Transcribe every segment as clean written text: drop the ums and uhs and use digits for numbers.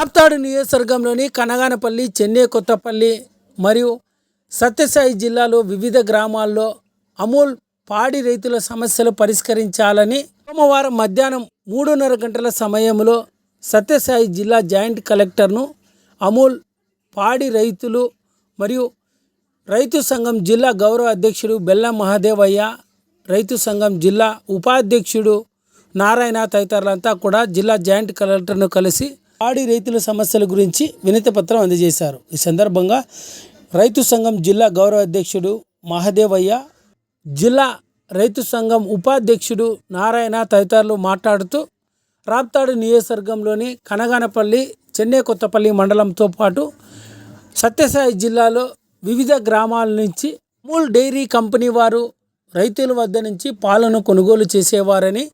రాప్తాడు నియోజకవర్గంలోని కనగానపల్లి, చెన్నై కొత్తపల్లి మరియు సత్యసాయి జిల్లాలో వివిధ గ్రామాల్లో అమూల్ పాడి రైతుల సమస్యలు పరిష్కరించాలని సోమవారం మధ్యాహ్నం 3:30 గంటల సమయంలో సత్యసాయి జిల్లా జాయింట్ కలెక్టర్ను అమూల్ పాడి రైతులు మరియు రైతు సంఘం జిల్లా గౌరవ అధ్యక్షుడు బెల్లం మహాదేవయ్య, రైతు సంఘం జిల్లా ఉపాధ్యక్షుడు నారాయణ తదితరులంతా కూడా జిల్లా జాయింట్ కలెక్టర్ను కలిసి పాడి రైతుల సమస్యల గురించి వినతి పత్రం అందజేశారు. ఈ సందర్భంగా రైతు సంఘం జిల్లా గౌరవ అధ్యక్షుడు మహాదేవయ్య, జిల్లా రైతు సంఘం ఉపాధ్యక్షుడు నారాయణ తదితరులు మాట్లాడుతూ రాప్తాడు నియోజకవర్గంలోని కనగానపల్లి, చెన్నై కొత్తపల్లి మండలంతో పాటు సత్యసాయి జిల్లాలో వివిధ గ్రామాల నుంచి అమూల్ డైరీ కంపెనీ వారు రైతుల వద్ద నుంచి పాలను కొనుగోలు చేసేవారని,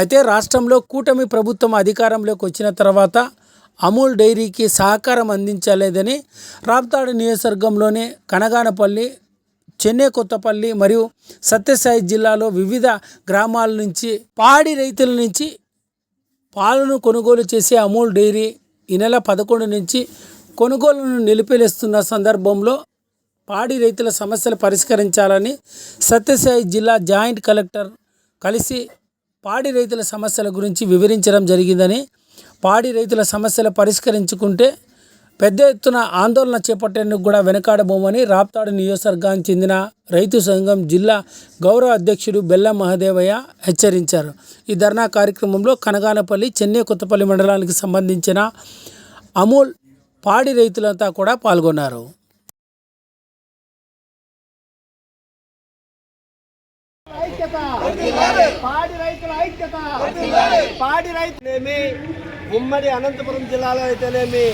అయితే రాష్ట్రంలో కూటమి ప్రభుత్వం అధికారంలోకి వచ్చిన తర్వాత అమూల్ డైరీకి సహకారం అందించలేదని రాప్తాడు నియోజకవర్గంలోని కనగానపల్లి, చెన్నై కొత్తపల్లి మరియు సత్యసాయి జిల్లాలో వివిధ గ్రామాల నుంచి పాడి రైతుల నుంచి పాలను కొనుగోలు చేసే అమూల్ డైరీ ఈ నెల 11 నుంచి కొనుగోలును నిలిపివేస్తున్న సందర్భంలో పాడి రైతుల సమస్యలు పరిష్కరించాలని సత్యసాయి జిల్లా జాయింట్ కలెక్టర్ కలిసి పాడి రైతుల సమస్యల గురించి వివరించడం జరిగిందని, పాడి రైతుల సమస్యలు పరిష్కరించుకుంటే పెద్ద ఎత్తున ఆందోళన చేపట్టేందుకు కూడా వెనకాడబోమని రాప్తాడు నియోజకవర్గానికి చెందిన రైతు సంఘం జిల్లా గౌరవ అధ్యక్షుడు బెల్లం మహాదేవయ్య హెచ్చరించారు. ఈ ధర్నా కార్యక్రమంలో కనగానపల్లి, చెన్నై కొత్తపల్లి మండలానికి సంబంధించిన అమూల్ పాడి రైతులంతా కూడా పాల్గొన్నారు. పాడి రైతుల ఐక్యత, పాడి రైతులేమి ఉమ్మడి అనంతపురం జిల్లాలో అయితేనేమి